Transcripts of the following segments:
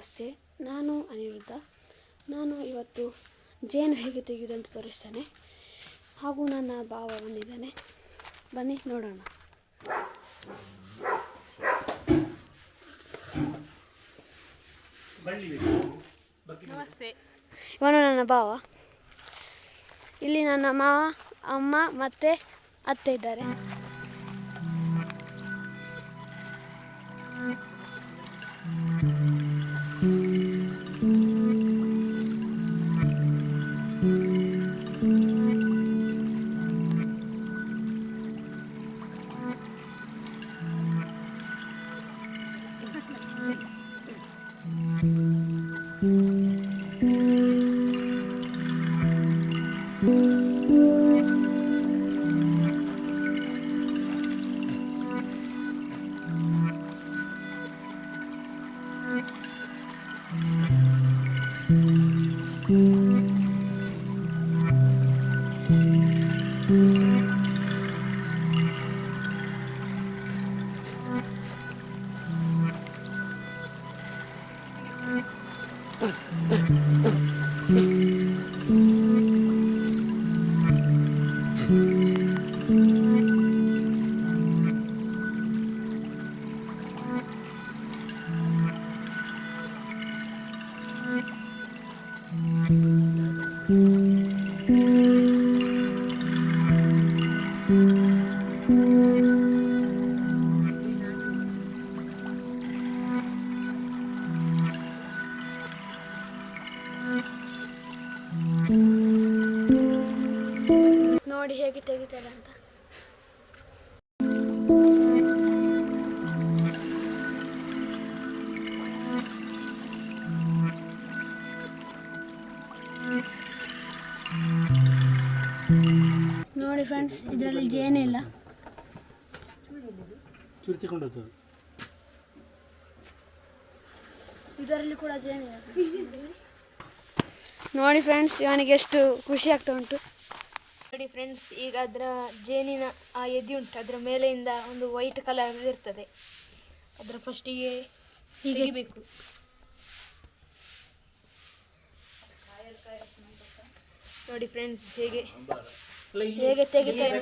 ನಮಸ್ತೆ, ನಾನು ಅನಿರುದ್ಧ. ನಾನು ಇವತ್ತು ಜೇನು ಹೇಗೆ ತೆಗೆಯುವುದು ಅಂತ ತೋರಿಸ್ತೇನೆ. ಹಾಗೂ ನನ್ನ ಭಾವ ಬಂದಿದ್ದಾನೆ, ಬನ್ನಿ ನೋಡೋಣ. ನಮಸ್ತೆ. ಇವನು ನನ್ನ ಭಾವ. ಇಲ್ಲಿ ನನ್ನ ಮಾವ, ಅಮ್ಮ ಮತ್ತು ಅತ್ತೆ ಇದ್ದಾರೆ. ನೋಡಿ ಹೇಗೆ ತೆಗಿತಾರೆ ಅಂತ. ನೋಡಿ ಫ್ರೆಂಡ್ಸ್, ಇದರಲ್ಲಿ ಜೇನಿಲ್ಲ. ಇದರಲ್ಲಿ ಕೂಡ ಜೇನಿಲ್ಲ. ನೋಡಿ ಫ್ರೆಂಡ್ಸ್, ಇವನಿಗೆ ಎಷ್ಟು ಖುಷಿ ಆಗ್ತಾ ಉಂಟು. ನೋಡಿ ಫ್ರೆಂಡ್ಸ್, ಈಗ ಅದರ ಜೇನಿನ ಆ ಎದೆ ಉಂಟು, ಅದರ ಮೇಲೆಯಿಂದ ಒಂದು ವೈಟ್ ಕಲರ್ ಇರ್ತದೆ. ಅದರ ಫಸ್ಟಿಗೆ ತೆಗಿಬೇಕು. ನೋಡಿ ಫ್ರೆಂಡ್ಸ್, ಹೇಗೆ ತೆಗಿತಾರೆ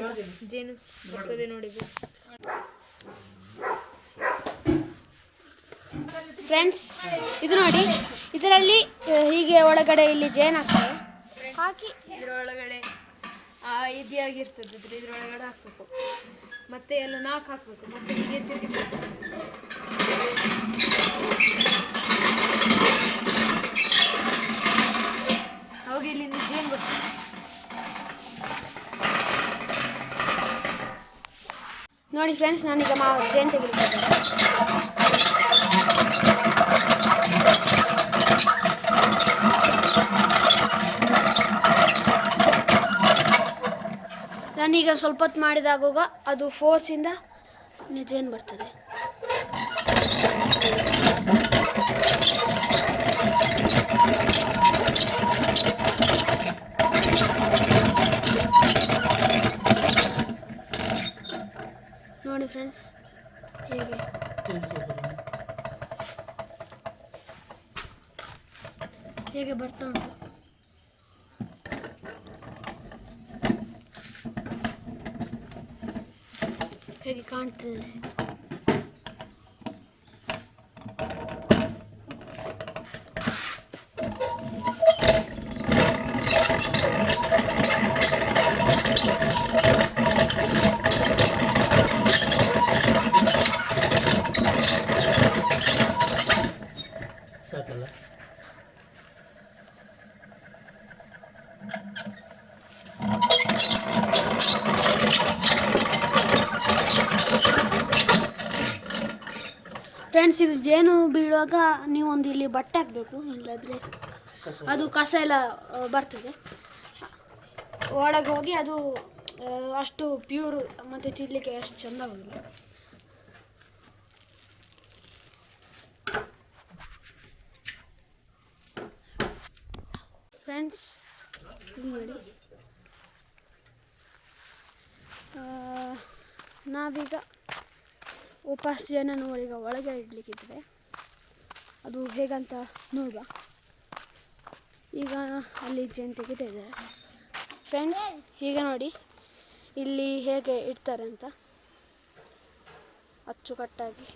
ಜೇನು ಬರ್ತದೆ ನೋಡಿ ಫ್ರೆಂಡ್ಸ್. ಇದು ನೋಡಿ, ಇದರಲ್ಲಿ ಹೀಗೆ ಒಳಗಡೆ ಇಲ್ಲಿ ಜೇನು ಹಾಕಿ ಇದರೊಳಗಡೆ ಎದೆಯಾಗಿರ್ತದೆ, ಇದ್ರೊಳಗಡೆ ಹಾಕಬೇಕು. ಮತ್ತೆ ಎಲ್ಲ ನಾಲ್ಕು ಹಾಕಬೇಕು, ಮತ್ತೆ ಹೀಗೆ ತಿರುಗಿಸ್ಬೇಕು. ಅವಾಗ ಇಲ್ಲಿ ಜೇನು ಬರ್ತದೆ. ನೋಡಿ ಫ್ರೆಂಡ್ಸ್, ನಾನೀಗ ಜೇನು ತೆಗಿಲಿಕ್ಕೆ ನಾನೀಗ ಸ್ವಲ್ಪ ಹೊತ್ತು ಮಾಡಿದಾಗುವಾಗ ಅದು ಫೋರ್ಸಿಂದ ಜೇನು ಬರ್ತದೆ. ನೋಡಿ ಫ್ರೆಂಡ್ಸ್, ಹೇಗೆ ಬರ್ತಾ ಉಂಟು. ಹೇಗೆ ಕಾಣ್ತದೆ. ಸಾಕಲ್ಲ. ಫ್ರೆಂಡ್ಸ್, ಇದು ಜೇನು ಬೀಳುವಾಗ ನೀವು ಒಂದು ಇಲ್ಲಿ ಬಟ್ಟೆ ಹಾಕಬೇಕು, ಇಲ್ಲದ್ರೆ ಅದು ಕಸ ಎಲ್ಲ ಬರ್ತದೆ. ಒಳಗೆ ಹೋಗಿ ಅದು ಅಷ್ಟು ಪ್ಯೂರ್ ಮತ್ತು ತಿನ್ನಲಿಕ್ಕೆ ಅಷ್ಟು ಚೆಂದ ಆಗೋದಿಲ್ಲ. ಫ್ರೆಂಡ್ಸ್, ಇಲ್ಲಿ ನೋಡಿ, ನಾವೀಗ ವಾಪಸ್ ಜೇನನ್ನು ಈಗ ಒಳಗೆ ಇಡಲಿಕ್ಕಿದ್ರೆ ಅದು ಹೇಗಂತ ನೋಡುವ. ಈಗ ಅಲ್ಲಿ ಜೇನು ತೆಗಿತಾ ಇದ್ದಾರೆ ಫ್ರೆಂಡ್ಸ್. ಈಗ ನೋಡಿ ಇಲ್ಲಿ ಹೇಗೆ ಇಡ್ತಾರೆ ಅಂತ, ಅಚ್ಚುಕಟ್ಟಾಗಿ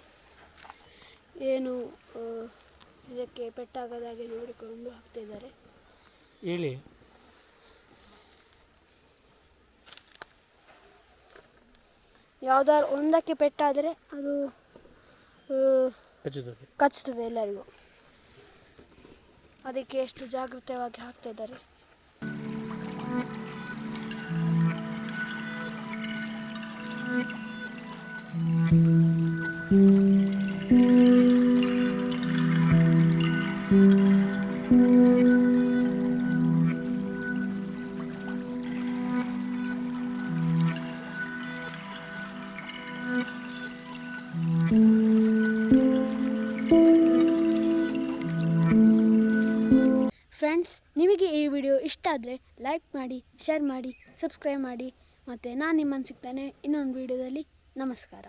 ಏನು ಇದಕ್ಕೆ ಪೆಟ್ಟಾಗದಾಗೆ ನೋಡಿಕೊಂಡು ಹಾಕ್ತಿದ್ದಾರೆ. ಹೇಳಿ. ಯಾವುದಾದ್ರು ಒಂದಕ್ಕೆ ಪೆಟ್ಟಾದರೆ ಅದು ಕಚ್ಚುತ್ತದೆ ಎಲ್ಲರಿಗೂ. ಅದಕ್ಕೆ ಎಷ್ಟು ಜಾಗೃತವಾಗಿ ಹಾಕ್ತಿದ್ದಾರೆ. ಫ್ರೆಂಡ್ಸ್, ನಿಮಗೆ ಈ ವಿಡಿಯೋ ಇಷ್ಟ ಆದರೆ ಲೈಕ್ ಮಾಡಿ, ಶೇರ್ ಮಾಡಿ, ಸಬ್ಸ್ಕ್ರೈಬ್ ಮಾಡಿ. ಮತ್ತು ನಾನು ನಿಮ್ಮನ್ನು ಸಿಗ್ತಾನೆ ಇನ್ನೊಂದು ವಿಡಿಯೋದಲ್ಲಿ. ನಮಸ್ಕಾರ.